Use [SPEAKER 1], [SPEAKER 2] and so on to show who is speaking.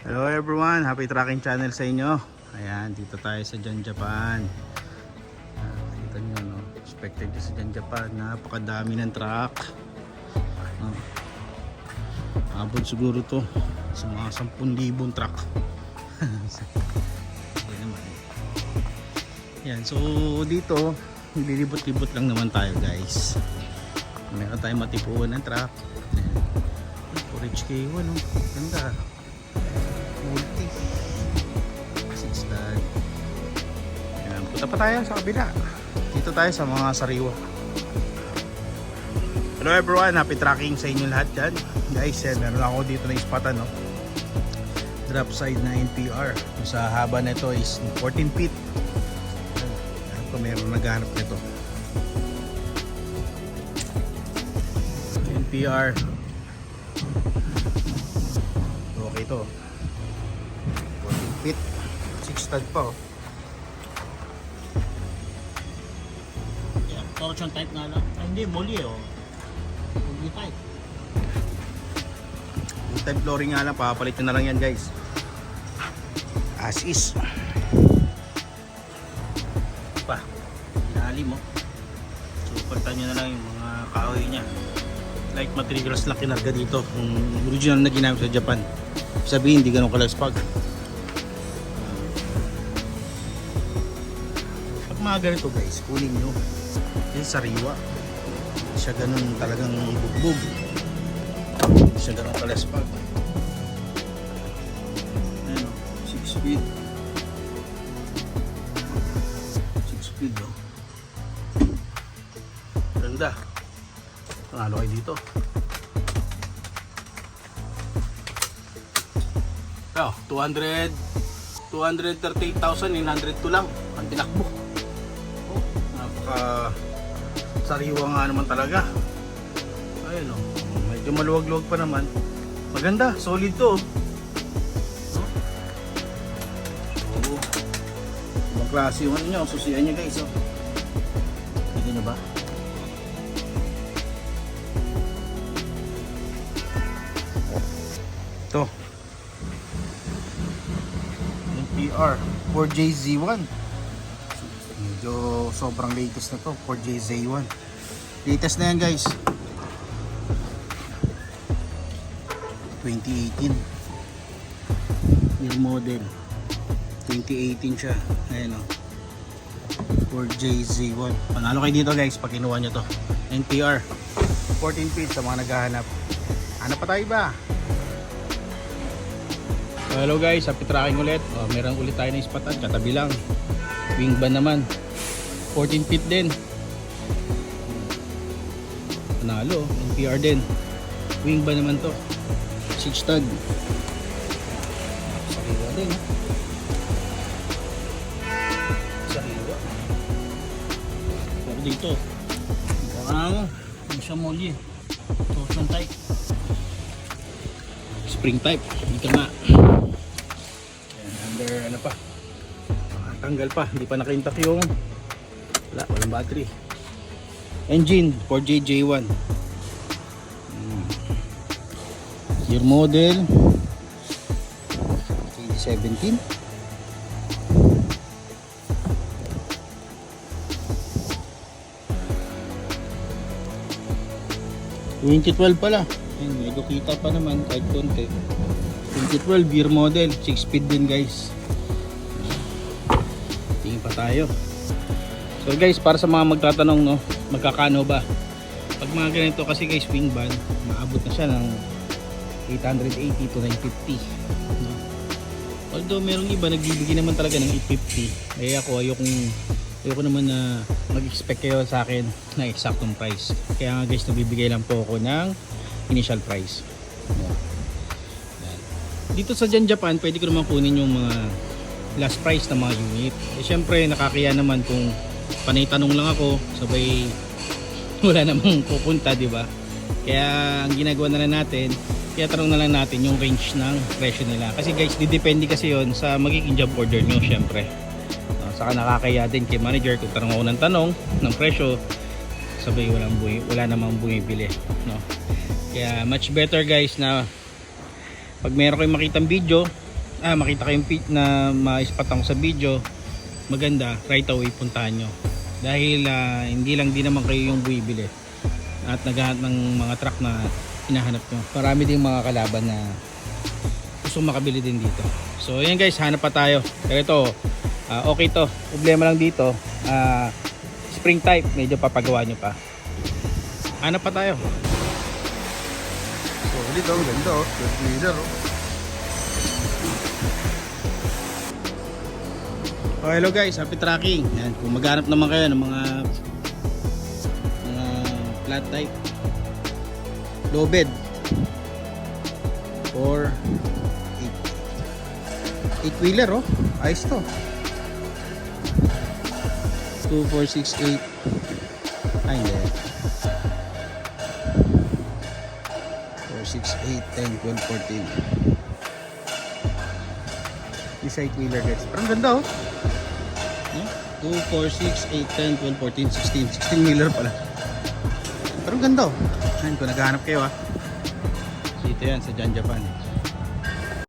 [SPEAKER 1] Hello everyone, happy tracking channel sa inyo. Ayan, dito tayo sa Jan Japan. Kita nyo, no? Expected nyo sa Jan Japan. Napakadami ng truck. Abot siguro to sa mga 10,000 truck. Ayan, so dito nililibot-libot lang naman tayo guys. Meron tayong matipuan ng truck. Porridge K1, oh. Ganda. Multi 6 dad. Ayan, punta pa tayo sa kabila. Dito tayo sa mga sariwa. Hello everyone, happy tracking sa inyo lahat dyan. Guys, meron ako dito na ispatan, no? Drop side na NPR. Sa haba na ito is 14 feet. Ayan, kung meron naghanap nito. NPR. Okay to. 14 feet. 6 stud pa, oh.
[SPEAKER 2] Yeah, torsion type nga lang. Ay, hindi, molly oh. Molly type.
[SPEAKER 1] Type flooring nga lang, papalit na lang yan guys. As is. Pa, ilalim mo. So, palitan nyo na lang yung mga kahoy nya. Light materials lang kinarga dito. Yung original na ginamit sa Japan. Sabihin, hindi ganun kalaspag. Pag mga ganito guys, kunin nyo. Yung sariwa. Hindi siya ganun talagang bugbog. Hindi siya ganun kalaspag. Ayan o, 6 feet. 6 feet o. Ganda. Pangalo kayo dito. Oh, 238,902 lang ang tinakbo. Oh, napaka sariwa nga naman talaga. Ayun oh, medyo maluwag-luwag pa naman. Maganda, solid to. So, ibang klase yung ano nyo, susian nyo guys. Oh. Hindi nyo ba? Ito NPR 4JZ1. Medyo sobrang latest na to. 4JZ1 latest na yan guys. 2018 new model. 2018 siya. Ayan o, 4JZ1. Panalo kayo dito guys pag kinuha nyo to. NPR 14 feet sa mga naghahanap. Hanap pa tayo ba? Hello guys, happy tracking ulit. Meron ulit tayo na ispatan, katabi lang. Wing van naman. 14 feet din. Panalo, NPR din. Wing van naman to. 6 stud. Sariwa din, ha? Sariwa. Pero dito, parang hindi siya molly. Torsion type. Spring type. Dito nga. Under ano pa, tanggal pa, hindi pa nakaintak yung walang battery. Engine 4JJ1. Year model 2017. pala. Ayun, medyo kita pa naman kahit konti. 2012 year model, 6 speed din guys. Tingin pa tayo. So guys, para sa mga magtatanong, no, magkakano ba pag mga ganito, kasi guys wing van maabot na siya ng 880 to 950, no? Although merong iba nagbibigay naman talaga ng 850, eh ako ayoko naman na mag-expect kayo sa akin na exactong price. Kaya nga guys, nabibigay lang po ako ng initial price, no? Dito sa Jan Japan, pwede ko naman kunin yung mga last price na mga unit. Eh syempre, nakakaya naman kung panay tanong lang ako, sabay wala namang pupunta, di ba? Kaya ang ginagawa na lang natin, kaya tanong na lang natin yung range ng presyo nila. Kasi guys, didepende kasi yon sa magiging job order nyo, syempre. Saka nakakaya din kay manager kung tanong ako ng tanong ng presyo, sabay wala namang bumibili, no? Kaya much better guys na pag meron kayong makitang video makita kayong na ma-spot ako sa video maganda, right away puntahan nyo. Dahil hindi lang din naman kayo yung bumibili at naghahanap ng mga truck na hinahanap nyo. Marami din mga kalaban na gusto makabili din dito. So yan guys, hanap pa tayo. Pero ito, okay to. Problema lang dito, spring type, medyo papagawa nyo pa. Hanap pa tayo.
[SPEAKER 3] So, dito, ang ganda oh. Good leader oh.
[SPEAKER 1] Oh, hello guys, happy tracking. Yan, kung maghanap naman kayo ng mga flat type low bed or 8 wheeler oh, ayos to. 2, 4, 6, 8. Ay hindi, 4, 6, 8, 10, 12, 14. Isa 8 wheeler guys, parang ganda oh. 2, 4, 6, 8, 10, 12, 14, 16 wheeler pala. Pero ganda oh. Ayan, kung naghahanap kayo dito yan sa Jan Japan.